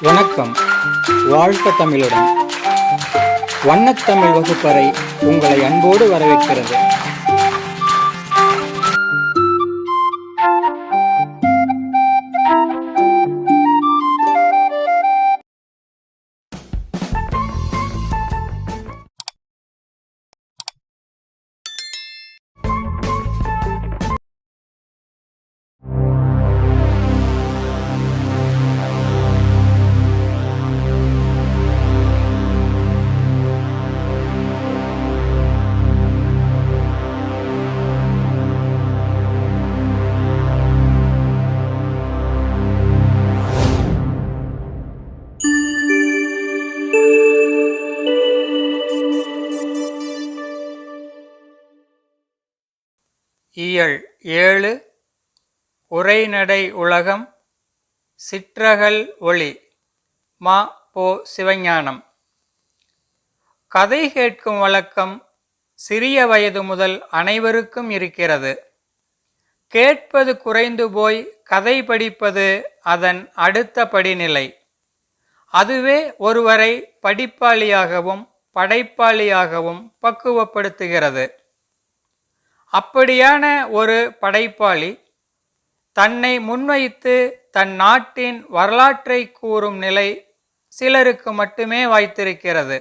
வணக்கம். வாழ்க தமிழுடன் வண்ணத்தமிழ் வகுப்பறை உங்களை அன்போடு வரவேற்கிறது. இயல் 7 உரைநடை உலகம் சிற்றகல் ஒளி மா. பொ. சிவஞானம். கதை கேட்கும் வழக்கம் சிறிய வயது முதல் அனைவருக்கும் இருக்கிறது. கேட்பது குறைந்து போய் கதை படிப்பது அதன் அடுத்த படிநிலை. அதுவே ஒருவரை படிப்பாளியாகவும் படைப்பாளியாகவும் பக்குவப்படுத்துகிறது. அப்படியான ஒரு படைப்பாளி தன்னை முன்வைத்து தன் நாட்டின் வரலாற்றை கூறும் நிலை சிலருக்கு மட்டுமே வாய்த்திருக்கிறது.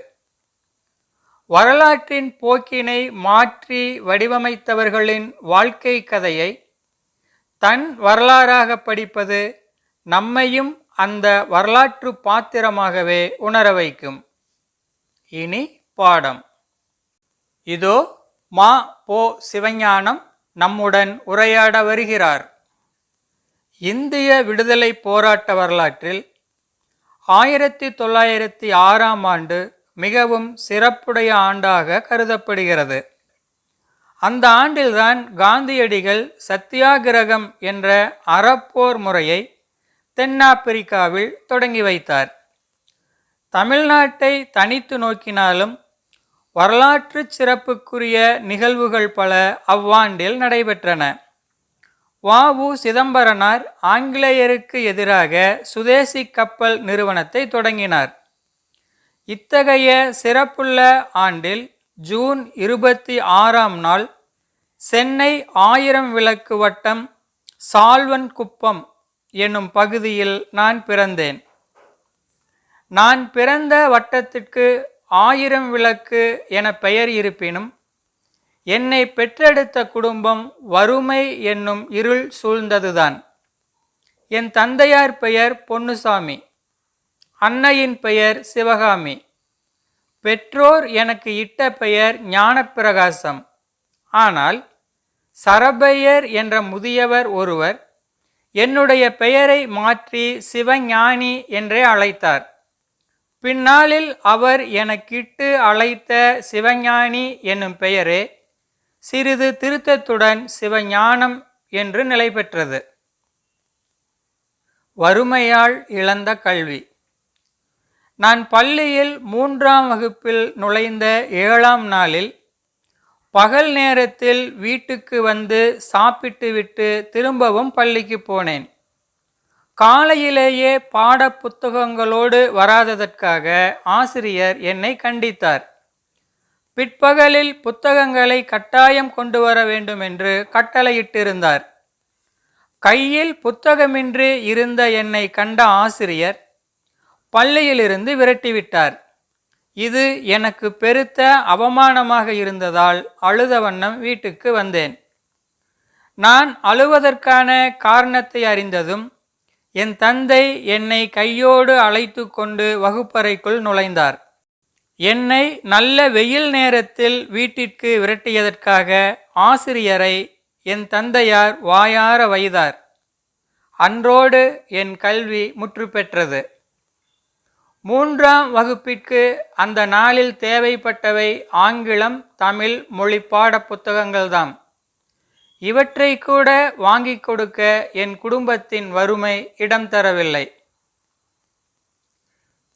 வரலாற்றின் போக்கினை மாற்றி வடிவமைத்தவர்களின் வாழ்க்கை கதையை தன் வரலாறாக படிப்பது நம்மையும் அந்த வரலாற்று பாத்திரமாகவே உணர வைக்கும். இனி பாடம். இதோ மா. பொ. சிவஞானம் நம்முடன் உரையாட வருகிறார். இந்திய விடுதலை போராட்ட வரலாற்றில் 1906ஆம் ஆண்டு மிகவும் சிறப்புடைய ஆண்டாக கருதப்படுகிறது. அந்த ஆண்டில்தான் காந்தியடிகள் சத்தியாகிரகம் என்ற அறப்போர் முறையை தென்னாப்பிரிக்காவில் தொடங்கி வைத்தார். தமிழ்நாட்டை தனித்து நோக்கினாலும் வரலாற்று சிறப்புக்குரிய நிகழ்வுகள் பல அவ்வாண்டில் நடைபெற்றன. வ.உ. சிதம்பரனார் ஆங்கிலேயருக்கு எதிராக சுதேசி கப்பல் நிறுவனத்தை தொடங்கினார். இத்தகைய சிறப்புள்ள ஆண்டில் ஜூன் 26ஆம் நாள் சென்னை 1000 விளக்கு வட்டம் சால்வன் குப்பம் என்னும் பகுதியில் நான் பிறந்தேன். நான் பிறந்த வட்டத்திற்கு 1000 விளக்கு என பெயர் இருப்பினும் என்னை பெற்றெடுத்த குடும்பம் வறுமை என்னும் இருள் சூழ்ந்ததுதான். என் தந்தையார் பெயர் பொன்னுசாமி, அன்னையின் பெயர் சிவகாமி. பெற்றோர் எனக்கு இட்ட பெயர் ஞானப்பிரகாசம். ஆனால் சரபையர் என்ற முதியவர் ஒருவர் என்னுடைய பெயரை மாற்றி சிவஞானி என்றே அழைத்தார். பின்னாளில் அவர் எனக்கிட்டு அழைத்த சிவஞானி என்னும் பெயரே சிறிது திருத்தத்துடன் சிவஞானம் என்று நிலை பெற்றது. வறுமையால் இழந்த கல்வி. நான் பள்ளியில் 3ஆம் வகுப்பில் நுழைந்த 7ஆம் நாளில் பகல் நேரத்தில் வீட்டுக்கு வந்து சாப்பிட்டுவிட்டு திரும்பவும் பள்ளிக்கு போனேன். காலையிலேயே பாட புத்தகங்களோடு வராததற்காக ஆசிரியர் என்னை கண்டித்தார். பிற்பகலில் புத்தகங்களை கட்டாயம் கொண்டு வர வேண்டும் என்று கட்டளையிட்டிருந்தார். கையில் புத்தகமின்றி இருந்த என்னை கண்ட ஆசிரியர் பள்ளியிலிருந்து விரட்டிவிட்டார். இது எனக்கு பெருத்த அவமானமாக இருந்ததால் அழுத வண்ணம் வீட்டுக்கு வந்தேன். நான் அழுவதற்கான காரணத்தை அறிந்ததும் என் தந்தை என்னை கையோடு அழைத்து கொண்டு வகுப்பறைக்குள் நுழைந்தார். என்னை நல்ல வெயில் நேரத்தில் வீட்டிற்கு விரட்டியதற்காக ஆசிரியரை என் தந்தையார் வாயார வைத்தார். அன்றோடு என் கல்வி முற்று பெற்றது. 3ஆம் வகுப்பிற்கு அந்த நாளில் தேவைப்பட்டவை ஆங்கிலம், தமிழ் மொழி பாட புத்தகங்கள்தான். இவற்றை கூட வாங்கி கொடுக்க என் குடும்பத்தின் வறுமை இடம் தரவில்லை.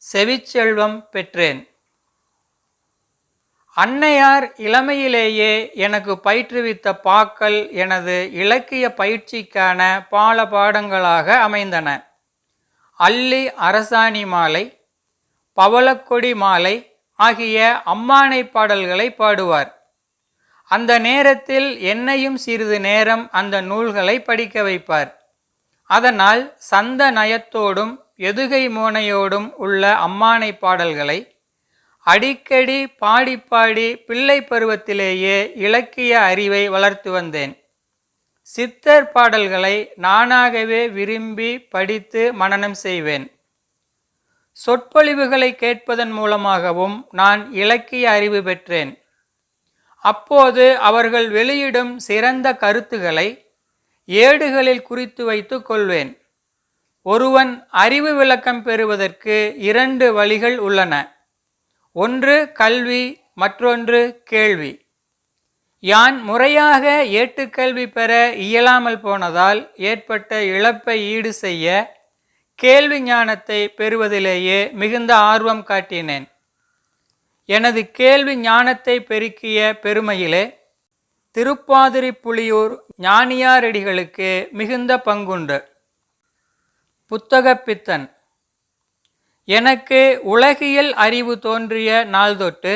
செவிச்செல்வம் பெற்றேன். அன்னையார் இளமையிலேயே எனக்கு பயிற்றுவித்த பாக்கள் எனது இலக்கிய பயிற்சிக்கான பால பாடங்களாக அமைந்தன. அல்லி அரசாணி மாலை, பவளக்கொடி மாலை ஆகிய அம்மானை பாடல்களை பாடுவார். அந்த நேரத்தில் என்னையும் சிறிது நேரம் அந்த நூல்களை படிக்க வைப்பார். அதனால் சந்த நயத்தோடும் எதுகை மோனையோடும் உள்ள அம்மானை பாடல்களை அடிக்கடி பாடி பாடி பிள்ளை பருவத்திலேயே இலக்கிய அறிவை வளர்த்து வந்தேன். சித்தர் பாடல்களை நானாகவே விரும்பி படித்து மனனம் செய்வேன். சொற்பொழிவுகளை கேட்பதன் மூலமாகவும் நான் இலக்கிய அறிவு பெற்றேன். அப்போது அவர்கள் வெளியிடும் சிறந்த கருத்துக்களை ஏடுகளில் குறித்து வைத்து கொள்வேன். ஒருவன் அறிவு விளக்கம் பெறுவதற்கு 2 வழிகள் உள்ளன. ஒன்று கல்வி, மற்றொன்று கேள்வி. யான் முறையாக ஏட்டுக்கல்வி பெற இயலாமல் போனதால் ஏற்பட்ட இழப்பை ஈடு செய்ய கேள்வி ஞானத்தை பெறுவதிலேயே மிகுந்த ஆர்வம் காட்டினேன். எனது கேள்வி ஞானத்தை பெருக்கிய பெருமையிலே திருப்பாதிரி புலியூர் ஞானியாரடிகளுக்கு மிகுந்த பங்குண்டு. புத்தகப்பித்தன். எனக்கு உலகியல் அறிவு தோன்றிய நாள் தொட்டு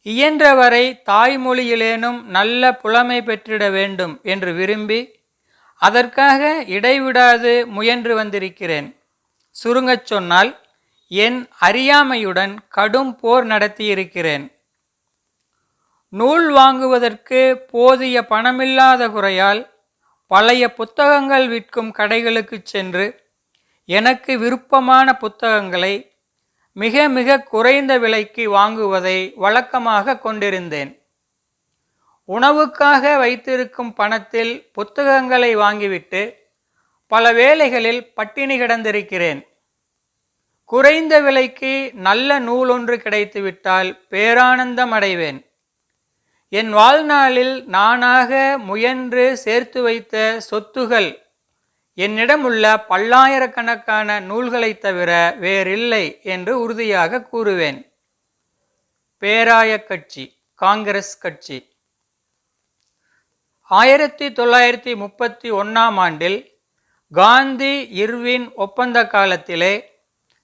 இயன்றவரை தாய்மொழியிலேனும் நல்ல புலமை பெற்றிட வேண்டும் என்று விரும்பி அதற்காக இடைவிடாது முயன்று வந்திருக்கிறேன். சுருங்கச் சொன்னால் என் அறியாமையுடன் கடும் போர் நடத்தியிருக்கிறேன். நூல் வாங்குவதற்கு போதிய பணமில்லாத குறையால் பழைய புத்தகங்கள் விற்கும் கடைகளுக்கு சென்று எனக்கு விருப்பமான புத்தகங்களை மிக மிக குறைந்த விலைக்கு வாங்குவதை வழக்கமாக கொண்டிருந்தேன். உணவுக்காக வைத்திருக்கும் பணத்தில் புத்தகங்களை வாங்கிவிட்டு பல வேளைகளில் பட்டினி கிடந்திருக்கிறேன். குறைந்த விலைக்கு நல்ல நூலொன்று கிடைத்துவிட்டால் பேரானந்தம் அடைவேன். என் வாழ்நாளில் நானாக முயன்று சேர்த்து வைத்த சொத்துகள் என்னிடம் உள்ள பல்லாயிரக்கணக்கான நூல்களை தவிர வேறில்லை என்று உறுதியாக கூறுவேன். பேராய கட்சி, காங்கிரஸ் கட்சி. 1931ஆம் ஆண்டில் காந்தி இர்வின் ஒப்பந்த காலத்திலே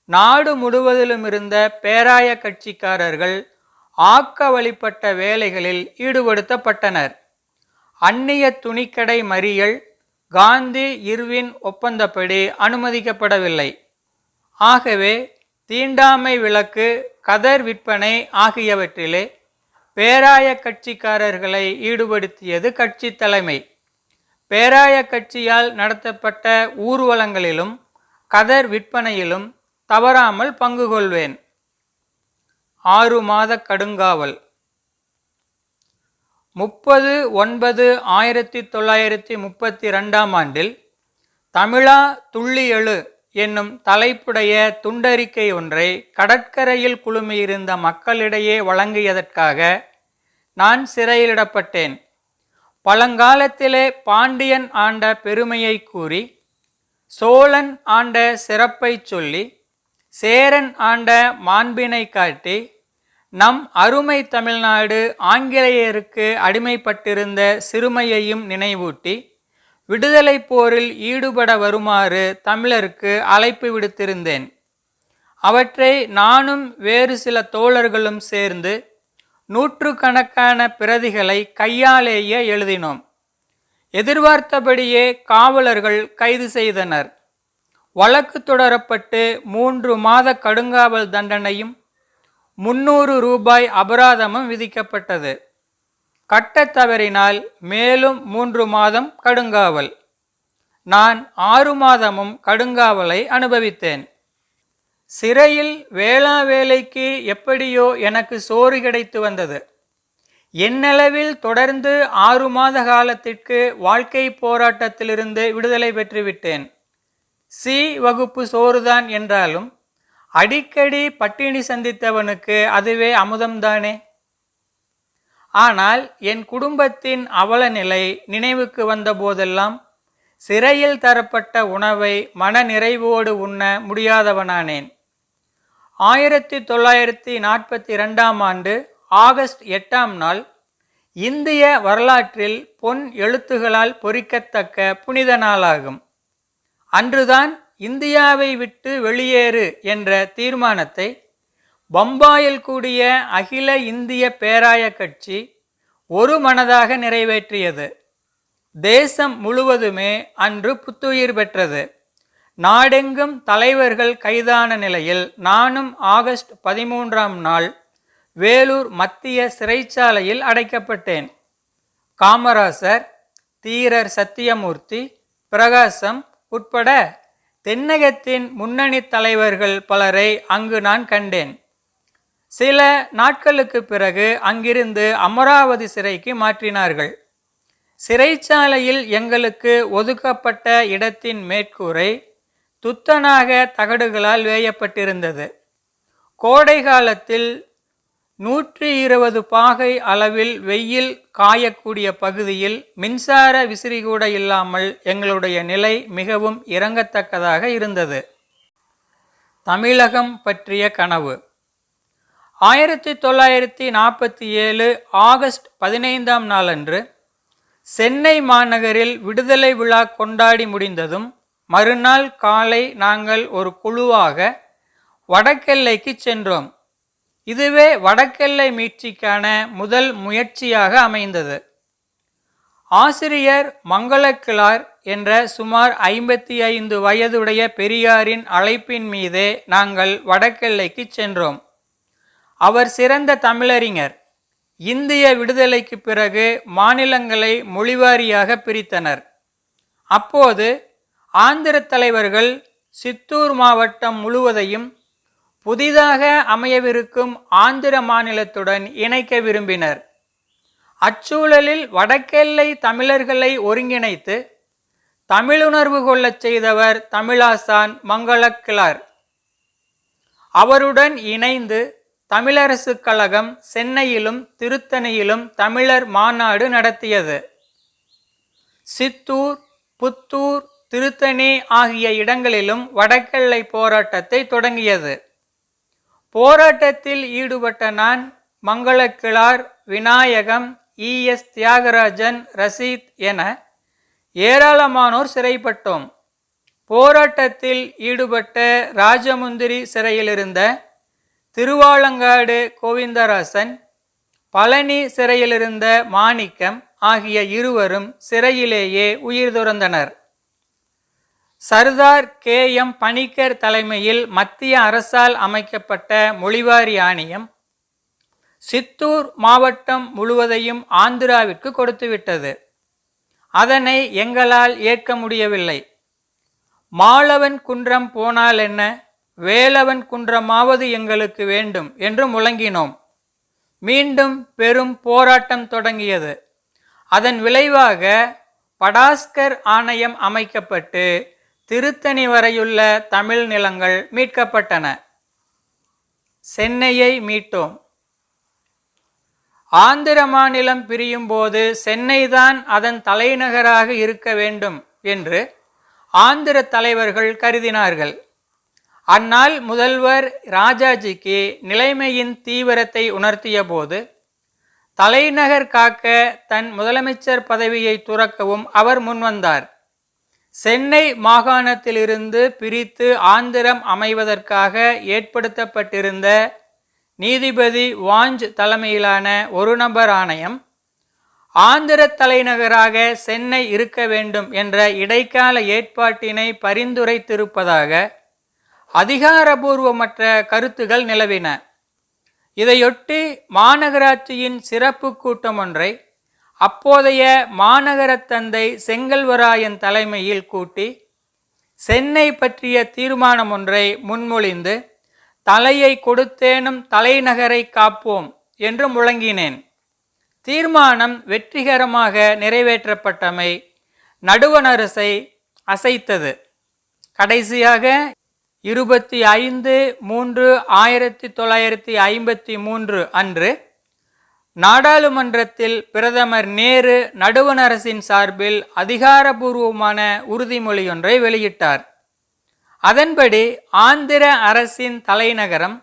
நாடு முழுவதிலும் இருந்த பேராய கட்சிக்காரர்கள் ஆக்க வழிபட்ட வேலைகளில் ஈடுபடுத்தப்பட்டனர். அந்நிய துணிக்கடை மறியல் காந்தி இர்வின் ஒப்பந்தப்படி அனுமதிக்கப்படவில்லை. ஆகவே தீண்டாமை விலக்கு, கதர் விற்பனை ஆகியவற்றிலே பேராய கட்சிக்காரர்களை ஈடுபடுத்தியது கட்சி தலைமை. பேராய கட்சியால் நடத்தப்பட்ட ஊர்வலங்களிலும் கதர் விற்பனையிலும் தவறாமல் பங்கு கொள்வேன். 6 மாத கடுங்காவல். 30/9/1932ஆம் ஆண்டில் தமிழா துள்ளி எழு என்னும் தலைப்புடைய துண்டறிக்கை ஒன்றை கடற்கரையில் குழுமியிருந்த மக்களிடையே வழங்கியதற்காக நான் சிறையிலிடப்பட்டேன். பழங்காலத்திலே பாண்டியன் ஆண்ட பெருமையை கூறி, சோழன் ஆண்ட சிறப்பை சொல்லி, சேரன் ஆண்ட மாண்பினை காட்டி, நம் அருமை தமிழ்நாடு ஆங்கிலேயருக்கு அடிமைப்பட்டிருந்த சிறுமையையும் நினைவூட்டி விடுதலை போரில் ஈடுபட வருமாறு தமிழருக்கு அழைப்பு விடுத்திருந்தேன். அவற்றை நானும் வேறு சில தோழர்களும் சேர்ந்து நூற்றுக்கணக்கான பிரதிகளை கையாலேயே எழுதினோம். எதிர்பார்த்தபடியே காவலர்கள் கைது செய்தனர். வழக்கு தொடரப்பட்டு 3 மாத கடுங்காவல் தண்டனையும் 300 ரூபாய் அபராதமும் விதிக்கப்பட்டது. கட்டத் தவறினால் மேலும் 3 மாதம் கடுங்காவல். நான் 6 மாதமும் கடுங்காவலை அனுபவித்தேன். சிறையில் வேளா வேலைக்கு எப்படியோ எனக்கு சோறு கிடைத்து வந்தது. என்னளவில் தொடர்ந்து 6 மாத காலத்திற்கு வாழ்க்கை போராட்டத்திலிருந்து விடுதலை பெற்றுவிட்டேன். சி வகுப்பு சோறுதான் என்றாலும் அடிக்கடி பட்டினி சந்தித்தவனுக்கு அதுவே அமுதம்தானே. ஆனால் என் குடும்பத்தின் அவல நிலை நினைவுக்கு வந்த போதெல்லாம் சிறையில் தரப்பட்ட உணவை மன நிறைவோடு உண்ண முடியாதவனானேன். 1942ஆம் ஆண்டு ஆகஸ்ட் 8ஆம் நாள் இந்திய வரலாற்றில் பொன் எழுத்துகளால் பொறிக்கத்தக்க புனித நாளாகும். அன்றுதான் இந்தியாவை விட்டு வெளியேறு என்ற தீர்மானத்தை பம்பாயில் கூடிய அகில இந்திய பேராய கட்சி ஒரு மனதாக நிறைவேற்றியது. தேசம் முழுவதுமே அன்று புத்துயிர் பெற்றது. நாடெங்கும் தலைவர்கள் கைதான நிலையில் நானும் ஆகஸ்ட் 13ஆம் நாள் வேலூர் மத்திய சிறைச்சாலையில் அடைக்கப்பட்டேன். காமராசர், தீரர் சத்தியமூர்த்தி, பிரகாசம் உட்பட தென்னகத்தின் முன்னணி தலைவர்கள் பலரை அங்கு நான் கண்டேன். சில நாட்களுக்கு பிறகு அங்கிருந்து அமராவதி சிறைக்கு மாற்றினார்கள். சிறைச்சாலையில் எங்களுக்கு ஒதுக்கப்பட்ட இடத்தின் மேற்கூரை துத்தனாக தகடுகளால் வேயப்பட்டிருந்தது. கோடை காலத்தில் 120 பாகை அளவில் வெயில் காயக்கூடிய பகுதியில் மின்சார விசிறி கூட இல்லாமல் எங்களுடைய நிலை மிகவும் இரங்கத்தக்கதாக இருந்தது. தமிழகம் பற்றிய கனவு. 1947 ஆகஸ்ட் 15ஆம் நாளன்று சென்னை மாநகரில் விடுதலை விழா கொண்டாடி முடிந்ததும் மறுநாள் காலை நாங்கள் ஒரு குழுவாக வடக்கெல்லைக்கு சென்றோம். இதுவே வடக்கெல்லை மீட்சிக்கான முதல் முயற்சியாக அமைந்தது. ஆசிரியர் மங்களக்கிழார் என்ற சுமார் 55 வயதுடைய பெரியாரின் அழைப்பின் மீதே நாங்கள் வடக்கெல்லைக்கு சென்றோம். அவர் சிறந்த தமிழறிஞர். இந்திய விடுதலைக்கு பிறகு மாநிலங்களை மொழிவாரியாக பிரித்தனர். அப்போது ஆந்திர தலைவர்கள் சித்தூர் மாவட்டம் முழுவதையும் புதிதாக அமையவிருக்கும் ஆந்திர மாநிலத்துடன் இணைக்க விரும்பினர். அச்சூழலில் வடக்கெல்லை தமிழர்களை ஒருங்கிணைத்து தமிழுணர்வு கொள்ளச் செய்தவர் தமிழாசான் மங்களக்கிழார். அவருடன் இணைந்து தமிழரசு கழகம் சென்னையிலும் திருத்தணியிலும் தமிழர் மாநாடு நடத்தியது. சித்தூர், புத்தூர், திருத்தணி ஆகிய இடங்களிலும் வடக்கெல்லை போராட்டத்தை தொடங்கியது. போராட்டத்தில் ஈடுபட்ட நான், மங்களக்கிழார், விநாயகம், ES தியாகராஜன், ரசீத் என ஏராளமானோர் சிறைப்பட்டோம். போராட்டத்தில் ஈடுபட்ட ராஜமுந்திரி சிறையிலிருந்த திருவாலங்காடு கோவிந்தராசன், பழனி சிறையிலிருந்த மாணிக்கம் ஆகிய இருவரும் சிறையிலேயே உயிர் துறந்தனர். சர்தார் KM பணிக்கர் தலைமையில் மத்திய அரசால் அமைக்கப்பட்ட மொழிவாரி ஆணையம் சித்தூர் மாவட்டம் முழுவதையும் ஆந்திராவிற்கு கொடுத்துவிட்டது. அதனை எங்களால் ஏற்க முடியவில்லை. மாளவன் குன்றம் போனால் என்ன, வேலவன் குன்றமாவது எங்களுக்கு வேண்டும் என்று முழங்கினோம். மீண்டும் பெரும் போராட்டம் தொடங்கியது. அதன் விளைவாக படாஸ்கர் ஆணையம் அமைக்கப்பட்டு திருத்தணி வரையுள்ள தமிழ் நிலங்கள் மீட்கப்பட்டன. சென்னையை மீட்டோம். ஆந்திர மாநிலம் பிரியும் போது சென்னைதான் அதன் தலைநகராக இருக்க வேண்டும் என்று ஆந்திர தலைவர்கள் கருதினார்கள். அந்நாள் முதல்வர் ராஜாஜிக்கு நிலைமையின் தீவிரத்தை உணர்த்திய போது தலைநகர் காக்க தன் முதலமைச்சர் பதவியை துறக்கவும் அவர் முன்வந்தார். சென்னை மாகாணத்திலிருந்து பிரித்து ஆந்திரம் அமைவதற்காக ஏற்படுத்தப்பட்டிருந்த நீதிபதி வாஞ்ச் தலைமையிலான ஒரு நபர் ஆணையம் ஆந்திர தலைநகராக சென்னை இருக்க வேண்டும் என்ற இடைக்கால ஏற்பாட்டினை பரிந்துரைத்திருப்பதாக அதிகாரபூர்வமற்ற கருத்துகள் நிலவின. இதையொட்டி மாநகராட்சியின் சிறப்பு கூட்டம் ஒன்றை அப்போதைய மாநகர தந்தை செங்கல்வராயன் தலைமையில் கூட்டி சென்னை பற்றிய தீர்மானம் ஒன்றை முன்மொழிந்து தலையை கொடுத்தேனும் தலைநகரை காப்போம் என்று முழங்கினேன். தீர்மானம் வெற்றிகரமாக நிறைவேற்றப்பட்டமை நடுவணரசை அசைத்தது. கடைசியாக 25/3/1953 அன்று நாடாளுமன்றத்தில் பிரதமர் நேரு நடுவணரசின் சார்பில் அதிகாரபூர்வமான உறுதிமொழியொன்றை வெளியிட்டார். அதன்படி ஆந்திர அரசின் தலைநகரம்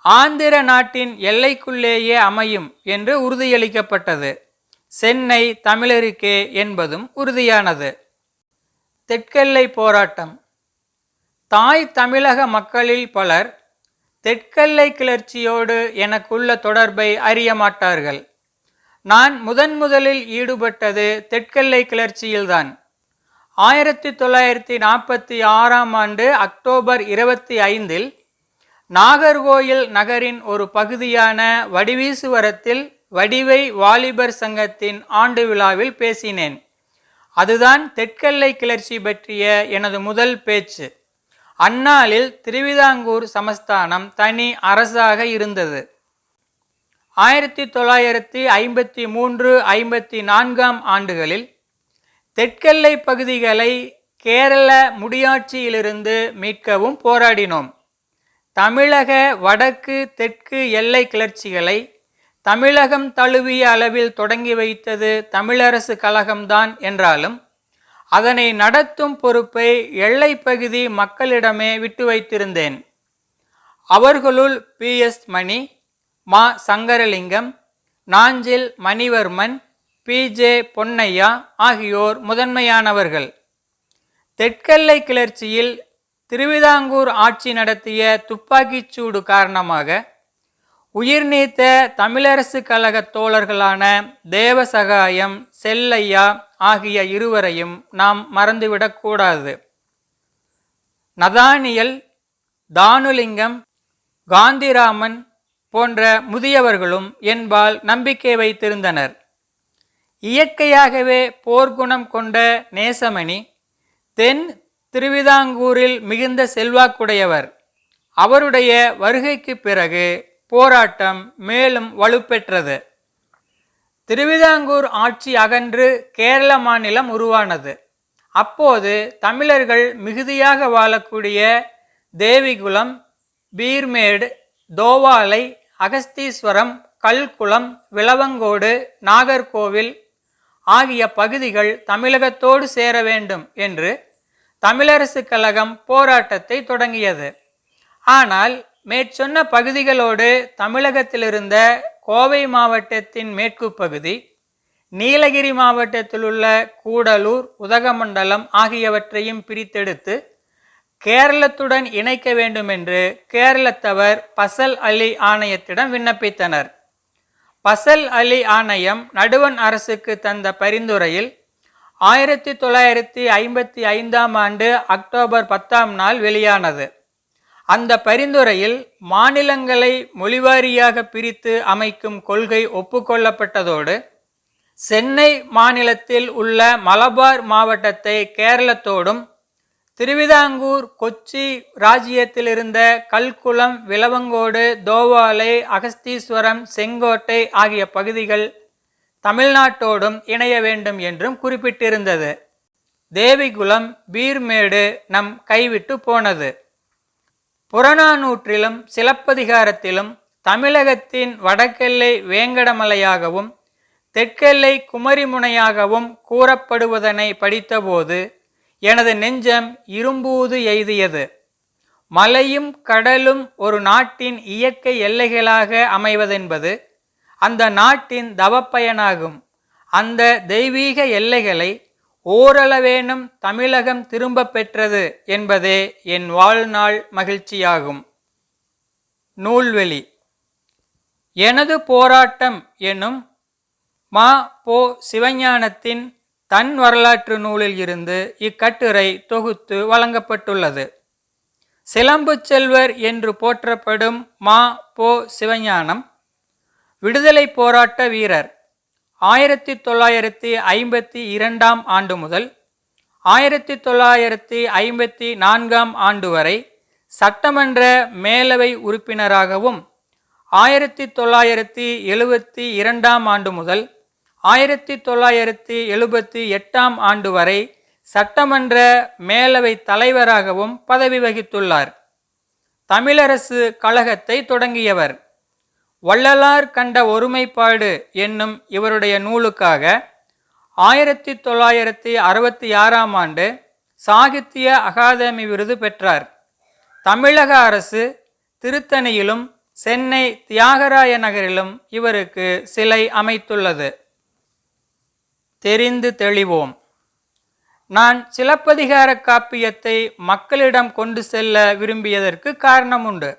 ஆந்திர நாட்டின் எல்லைக்குள்ளேயே அமையும் என்று உறுதியளிக்கப்பட்டது. சென்னை தமிழருக்கே என்பதும் உறுதியானது. தெற்கெல்லை போராட்டம். தாய் தமிழக மக்களில் பலர் தெற்கெல்லை கிளர்ச்சியோடு எனக்குள்ள தொடர்பை அறிய மாட்டார்கள். நான் முதலில் ஈடுபட்டது தெற்கெல்லை கிளர்ச்சியில்தான். 1946ஆம் ஆண்டு அக்டோபர் 25 நாகர்கோயில் நகரின் ஒரு பகுதியான வடிவீசுவரத்தில் வடிவை வாலிபர் சங்கத்தின் ஆண்டு விழாவில் பேசினேன். அதுதான் தெற்கெல்லை கிளர்ச்சி பற்றிய எனது முதல் பேச்சு. அந்நாளில் திருவிதாங்கூர் சமஸ்தானம் தனி அரசாக இருந்தது. 1953-54ஆம் ஆண்டுகளில் தெற்கெல்லை பகுதிகளை கேரள முடியாட்சியிலிருந்து மீட்கவும் போராடினோம். தமிழக வடக்கு தெற்கு எல்லை கிளர்ச்சிகளை தமிழகம் தழுவிய அளவில் தொடங்கி வைத்தது தமிழரசு கழகம்தான் என்றாலும் அதனை நடத்தும் பொறுப்பை எல்லை பகுதி மக்களிடமே விட்டு வைத்திருந்தேன். அவர்களுள் PS மணி, மா சங்கரலிங்கம், நாஞ்சில் மணிவர்மன், PJ பொன்னையா ஆகியோர் முதன்மையானவர்கள். தெற்கெல்லை கிளர்ச்சியில் திருவிதாங்கூர் ஆட்சி நடத்திய துப்பாக்கிச்சூடு காரணமாக உயிர் நீத்த தமிழரசு கழக தோழர்களான தேவசகாயம், செல்லையா ஆகிய இருவரையும் நாம் மறந்துவிடக்கூடாது. நதானியல், தானுலிங்கம், காந்திராமன் போன்ற முதியவர்களும் என்பால் நம்பிக்கை வைத்திருந்தனர். இயற்கையாகவே போர்க்குணம் கொண்ட நேசமணி தென் திருவிதாங்கூரில் மிகுந்த செல்வாக்குடையவர். அவருடைய வருகைக்கு பிறகு போராட்டம் மேலும் வலுப்பெற்றது. திருவிதாங்கூர் ஆட்சி அகன்று கேரள மாநிலம் உருவானது. அப்போது தமிழர்கள் மிகுதியாக வாழக்கூடிய தேவிகுளம், பீர்மேடு, தோவாலை, அகஸ்தீஸ்வரம், கல்குளம், விளவங்கோடு, நாகர்கோவில் ஆகிய பகுதிகள் தமிழகத்தோடு சேர வேண்டும் என்று தமிழரசு கழகம் போராட்டத்தை தொடங்கியது. ஆனால் மேற்சொன்ன பகுதிகளோடு தமிழகத்திலிருந்த கோவை மாவட்டத்தின் மேற்கு பகுதி, நீலகிரி மாவட்டத்தில் உள்ள கூடலூர், உதகமண்டலம் ஆகியவற்றையும் பிரித்தெடுத்து கேரளத்துடன் இணைக்க வேண்டுமென்று கேரளத்தவர் பசல் அலி ஆணையத்திடம் விண்ணப்பித்தனர். பசல் அலி ஆணையம் நடுவண் அரசுக்கு தந்த பரிந்துரையில் 1955ஆம் ஆண்டு அக்டோபர் 10ஆம் நாள் வெளியானது. அந்த பரிந்துரையில் மாநிலங்களை மொழிவாரியாக பிரித்து அமைக்கும் கொள்கை ஒப்புக்கொள்ளப்பட்டதோடு சென்னை மாநிலத்தில் உள்ள மலபார் மாவட்டத்தை கேரளத்தோடும் திருவிதாங்கூர், கொச்சி ராஜ்யத்தில் இருந்த கல்குளம், விளவங்கோடு, தோவாலை, அகஸ்தீஸ்வரம், செங்கோட்டை ஆகிய பகுதிகள் தமிழ்நாட்டோடும் இணைய வேண்டும் என்றும் குறிப்பிட்டிருந்தது. தேவிகுளம், பீர்மேடு நம் கைவிட்டு போனது. புறநானூற்றிலும் சிலப்பதிகாரத்திலும் தமிழகத்தின் வடக்கெல்லை வேங்கடமலையாகவும் தெற்கெல்லை குமரிமுனையாகவும் கூறப்படுவதனை படித்தபோது எனது நெஞ்சம் இரும்பூது எய்தியது. மலையும் கடலும் ஒரு நாட்டின் இயற்கை எல்லைகளாக அமைவதென்பது அந்த நாட்டின் தவப்பயனாகும். அந்த தெய்வீக எல்லைகளை ஓரளவேனும் தமிழகம் திரும்ப பெற்றது என்பதே என் வாழ்நாள் மகிழ்ச்சியாகும். நூல்வெளி. எனது போராட்டம் எனும் மா. பொ. சிவஞானத்தின் தன் வரலாற்று நூலில் இருந்து இக்கட்டுரை தொகுத்து வழங்கப்பட்டுள்ளது. சிலம்பு செல்வர் என்று போற்றப்படும் மா. பொ. சிவஞானம் விடுதலை போராட்ட வீரர். 1952ஆம் ஆண்டு முதல் 1954ஆம் ஆண்டு வரை சட்டமன்ற மேலவை உறுப்பினராகவும் 1972ஆம் ஆண்டு முதல் 1978ஆம் ஆண்டு வரை சட்டமன்ற மேலவை தலைவராகவும் பதவி வகித்துள்ளார். தமிழரசு கழகத்தை தொடங்கியவர். வள்ளலார் கண்ட ஒருமைப்பாடு என்னும் இவருடைய நூலுக்காக 1966ஆம் ஆண்டு சாகித்ய அகாதமி விருது பெற்றார். தமிழக அரசு திருத்தணியிலும் சென்னை தியாகராய நகரிலும் இவருக்கு சிலை அமைத்துள்ளது. தெரிந்து தெளிவோம். நான் சிலப்பதிகார காப்பியத்தை மக்களிடம் கொண்டு செல்ல விரும்பியதற்கு காரணம் உண்டு.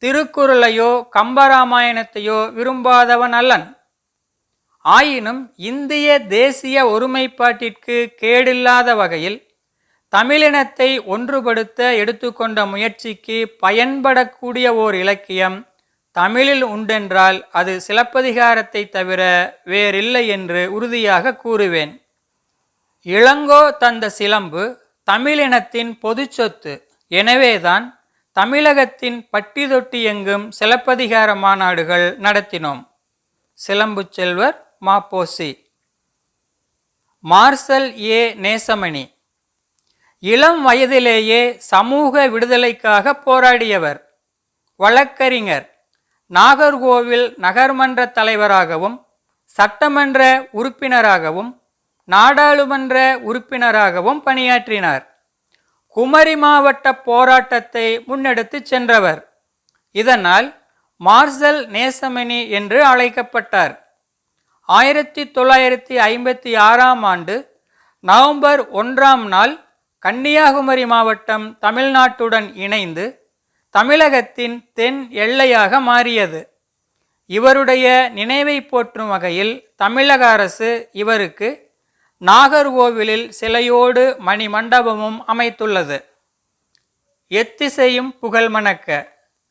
திருக்குறளையோ கம்பராமாயணத்தையோ விரும்பாதவன் அல்லன். ஆயினும் இந்திய தேசிய ஒருமைப்பாட்டிற்கு கேடில்லாத வகையில் தமிழினத்தை ஒன்றுபடுத்த எடுத்துக்கொண்ட முயற்சிக்கு பயன்படக்கூடிய ஓர் இலக்கியம் தமிழில் உண்டென்றால் அது சிலப்பதிகாரத்தை தவிர வேறில்லை என்று உறுதியாக கூறுவேன். இளங்கோ தந்த சிலம்பு தமிழினத்தின் பொது சொத்து. எனவேதான் தமிழகத்தின் பட்டி தொட்டி எங்கும் சிலப்பதிகார மாநாடுகள் நடத்தினோம். சிலம்பு செல்வர் மாப்போசி. மார்சல் ஏ. நேசமணி இளம் வயதிலேயே சமூக விடுதலைக்காக போராடியவர். வழக்கறிஞர். நாகர்கோவில் நகர்மன்ற தலைவராகவும் சட்டமன்ற உறுப்பினராகவும் நாடாளுமன்ற உறுப்பினராகவும் பணியாற்றினார். குமரி மாவட்ட போராட்டத்தை முன்னெடுத்து சென்றவர். இதனால் மார்சல் நேசமணி என்று அழைக்கப்பட்டார். 1956ஆம் ஆண்டு நவம்பர் 1ஆம் நாள் கன்னியாகுமரி மாவட்டம் தமிழ்நாட்டுடன் இணைந்து தமிழகத்தின் தென் எல்லையாக மாறியது. இவருடைய நினைவை போற்றும் வகையில் தமிழக அரசு இவருக்கு நாகர்கோவிலில் சிலையோடு மணி மண்டபமும் அமைத்துள்ளது. எத்திசையும் புகழ் மணக்க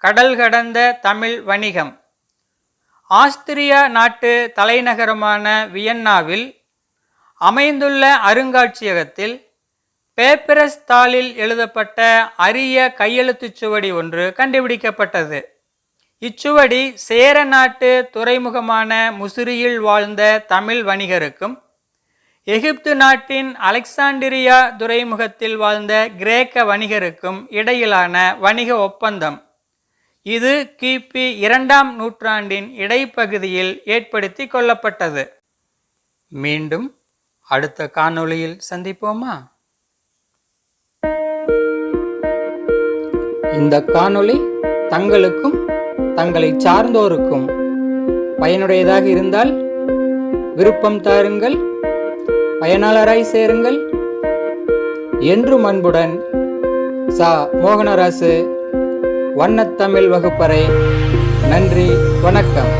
கடல் கடந்த தமிழ் வணிகம். ஆஸ்திரியா நாட்டு தலைநகரமான வியன்னாவில் அமைந்துள்ள அருங்காட்சியகத்தில் பேப்பரஸ் தாளில் எழுதப்பட்ட அரிய கையெழுத்துச் சுவடி ஒன்று கண்டுபிடிக்கப்பட்டது. இச்சுவடி சேர நாட்டு துறைமுகமான முசிறியில் வாழ்ந்த தமிழ் வணிகருக்கும் எகிப்து நாட்டின் அலெக்சாண்டிரியா துறைமுகத்தில் வாழ்ந்த கிரேக்க வணிகருக்கும் இடையிலான வணிக ஒப்பந்தம். இது கிபி 2ஆம் நூற்றாண்டின் இடைப்பகுதியில் ஏற்படுத்தி கொள்ளப்பட்டது. மீண்டும் அடுத்த காணொளியில் சந்திப்போமா? இந்த காணொளி தங்களுக்கும் தங்களை சார்ந்தோருக்கும் பயனுடையதாக இருந்தால் விருப்பம் தாருங்கள், பயனாளராய் சேருங்கள். என்றும் அன்புடன் சா. மோகனராசு, வண்ணத்தமிழ் வகுப்பறை. நன்றி, வணக்கம்.